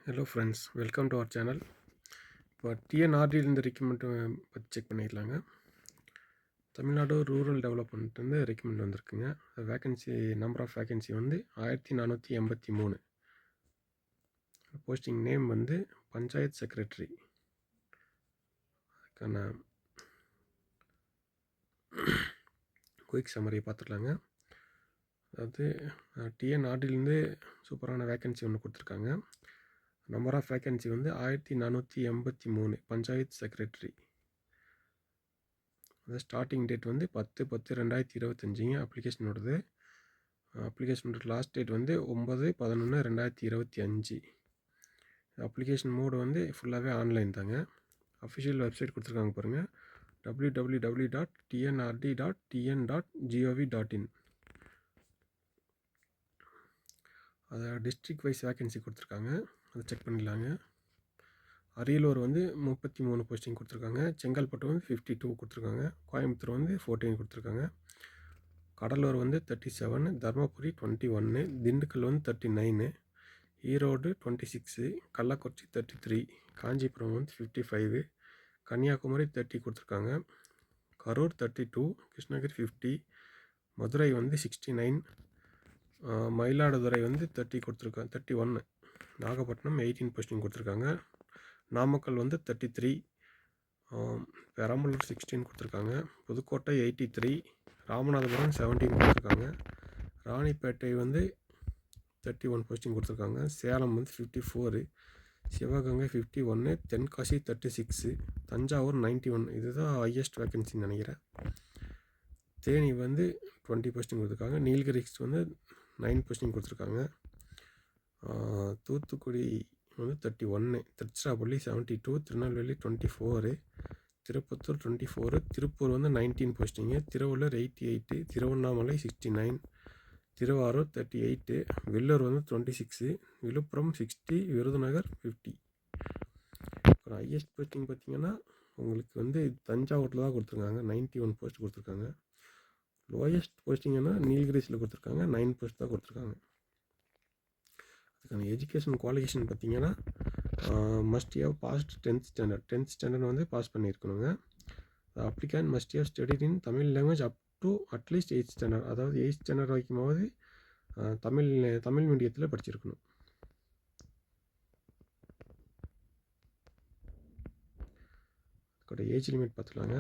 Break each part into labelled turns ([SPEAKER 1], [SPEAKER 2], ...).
[SPEAKER 1] Hello friends, welcome to our channel. இப்போ டிஎன்ஆர்டிலேருந்து ரெக்கமெண்ட் பற்றி செக் பண்ணிடலாங்க. தமிழ்நாடு ரூரல் டெவலப்மெண்ட்லேருந்து ரெக்கமெண்ட் வந்திருக்குங்க. வேக்கன்சி நம்பர் ஆஃப் வேக்கன்சி வந்து 1483. போஸ்டிங் நேம் வந்து பஞ்சாயத் செக்ரட்டரி. அதுக்கான குயிக் சம்மரி பார்த்துடலாங்க. அதாவது டிஎன்ஆர்டிலேருந்து சூப்பரான வேக்கன்சி ஒன்று கொடுத்துருக்காங்க. நம்பர் ஆஃப் வேக்கன்சி வந்து 1483 பஞ்சாயத் செக்ரட்டரி. அது ஸ்டார்டிங் டேட் வந்து 10/10/2025 அப்ளிகேஷனோடது. அப்ளிகேஷனோட லாஸ்ட் டேட் வந்து 9/11/2025. அப்ளிகேஷன் மோடு வந்து ஃபுல்லாகவே ஆன்லைன் தாங்க. அஃபிஷியல் வெப்சைட் கொடுத்துருக்காங்க பாருங்கள், www.tnrd.tn.gov.in. அதை டிஸ்ட்ரிக்ட் வைஸ் வேக்கன்சி கொடுத்துருக்காங்க, அதை செக் பண்ணிடலாங்க. அரியலூர் வந்து 33 போஸ்டிங் கொடுத்துருக்காங்க. செங்கல்பட்டு வந்து 52 கொடுத்துருக்காங்க. கோயம்புத்தூர் வந்து 14 கொடுத்துருக்காங்க. கடலூர் வந்து 37, தர்மபுரி 21, திண்டுக்கல் வந்து 39, ஈரோடு 26, கள்ளக்குறிச்சி 33, காஞ்சிபுரம் வந்து 55, கன்னியாகுமரி 30 கொடுத்துருக்காங்க. கரூர் 32, கிருஷ்ணகிரி 50, மதுரை வந்து 69, மயிலாடுதுறை வந்து 30 கொடுத்துருக்காங்க, 31, நாகப்பட்டினம் 18 போஸ்டிங் கொடுத்துருக்காங்க. நாமக்கல் வந்து 33, பெரம்பலூர் 16 கொடுத்துருக்காங்க. புதுக்கோட்டை 83, ராமநாதபுரம் 17 கொடுத்துருக்காங்க. ராணிப்பேட்டை வந்து 31 போஸ்டிங் கொடுத்துருக்காங்க. சேலம் வந்து 54, சிவகங்கை 51, தென்காசி 36, தஞ்சாவூர் 91. இதுதான் ஹையஸ்ட் வேக்கன்சின்னு நினைக்கிறேன். தேனி வந்து 20 போஸ்டிங் கொடுத்துருக்காங்க. நீலகிரிஸ் வந்து 9 போஸ்டிங் கொடுத்துருக்காங்க. தூத்துக்குடி வந்து 31, திருச்சிராப்பள்ளி 72, திருநெல்வேலி 24, திருப்பத்தூர் 24, திருப்பூர் வந்து 19 போஸ்டிங்கு, திருவள்ளூர் 88, திருவண்ணாமலை 69, திருவாரூர் 38, வெள்ளூர் வந்து 26, விழுப்புரம் 60, விருதுநகர் 50. அப்புறம் ஹையஸ்ட் போஸ்டிங் பார்த்திங்கன்னா உங்களுக்கு வந்து தஞ்சாவூரில் தான் கொடுத்துருக்காங்க, 91 போஸ்ட் கொடுத்துருக்காங்க. லோயஸ்ட் போஸ்டிங்கன்னா நீலகிரிஸில் கொடுத்துருக்காங்க, 9 போஸ்ட் தான் கொடுத்துருக்காங்க. அதுக்கான எஜுகேஷன் குவாலிஃபிகேஷன் பார்த்திங்கன்னா must have passed 10th standard வந்து பாஸ் பண்ணியிருக்கணுங்க. Applicant must have studied in Tamil language up to அட்லீஸ்ட் 8th ஸ்டாண்டர்ட், அதாவது 8th ஸ்டாண்டர்ட் வரைக்குமாவது தமிழ் மீடியத்தில் படிச்சிருக்கணும். அதோட ஏஜ் லிமிட் பார்த்துக்கலாங்க.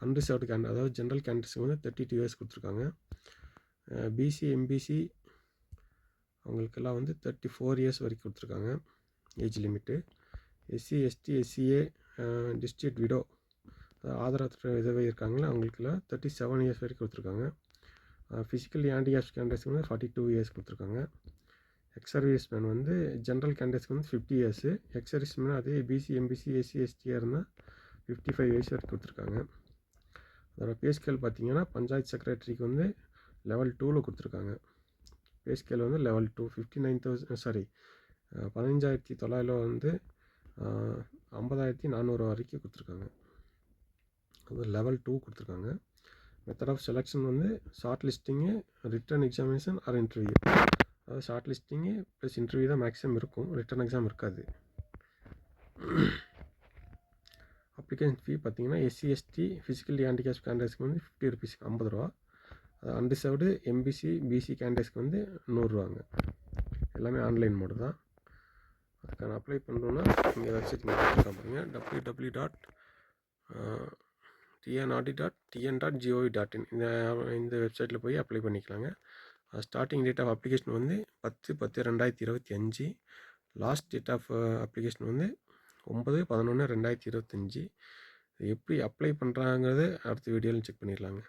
[SPEAKER 1] அன்ரிசர்வ்டு கேண்டிடேட், அதாவது ஜென்ரல் கேண்டிடேட்ஸுக்கு வந்து 32 இயர்ஸ் கொடுத்துருக்காங்க. பிசி எம்பிசி அவங்களுக்கெல்லாம் வந்து 34 இயர்ஸ் வரைக்கும் கொடுத்துருக்காங்க age limit. SC ST SCA district widow, ஆதரவற்ற விதவை இருக்காங்களா அவங்களுக்கெல்லாம் 37 இயர்ஸ் வரைக்கும் கொடுத்துருக்காங்க. ஃபிசிக்கலி ஹேண்டிகேப்ஸ் கேண்டிடேட்ஸ்க்கு வந்து 42 இயர்ஸ் கொடுத்துருக்காங்க. எக்ஸ் சர்வீஸ் மேன் வந்து ஜென்ரல் கேண்டிடேட்ஸ்க்கு வந்து 50 இயர்ஸு, எக்ஸ் சர்வீஸ் மேன் அதே பிசி எம்பிசி எஸ்சி எஸ்டியாக இருந்தால் 55 இயர்ஸ் வரைக்கும் கொடுத்துருக்காங்க. அதோட பே ஸ்கேல் பார்த்திங்கன்னா பஞ்சாயத்து செக்ரட்டரிக்கு வந்து லெவல் 2ல் கொடுத்துருக்காங்க. பே ஸ்கேல் வந்து லெவல் 2 15,900 வந்து 50,400 வரைக்கும் கொடுத்துருக்காங்க. அது லெவல் 2 கொடுத்துருக்காங்க. மெத்தட் ஆஃப் செலெக்ஷன் வந்து short listing, written examination or interview. அதாவது ஷார்ட் லிஸ்டிங்கு ப்ளஸ் இன்டர்வியூ தான் மேக்ஸிமம் இருக்கும், ரிட்டன் எக்ஸாம் இருக்காது. அப்ளிகேஷன் ஃபீ பார்த்திங்கன்னா எஸ்சி எஸ்டி ஃபிசிக்கலி ஹேண்டிகேப்ஸ் கேண்டிடேட்ஸ்க்கு வந்து 50 ருபீஸ், 50 ரூபா. அன்ரிசர்வ்டு எம்பிசி பிசி கேண்டிடேட்ஸ்க்கு வந்து 100 ரூபாங்க. எல்லாமே ஆன்லைன் மோடு தான். அதுக்கான அப்ளை பண்ணணுன்னா இங்கே வெப்சைட் கொடுத்துருக்காங்க பாருங்க, www.tnrd.tn.gov.in. இந்த வெப்சைட்டில் போய் அப்ளை பண்ணிக்கலாங்க. ஸ்டார்டிங் டேட் ஆஃப் அப்ளிகேஷன் வந்து 10/10/2025. லாஸ்ட் டேட் ஆஃப் அப்ளிகேஷன் வந்து 9/11/2025. எப்படி அப்ளை பண்ணுறாங்கிறது அடுத்த வீடியோவில் செக் பண்ணிடலாங்க.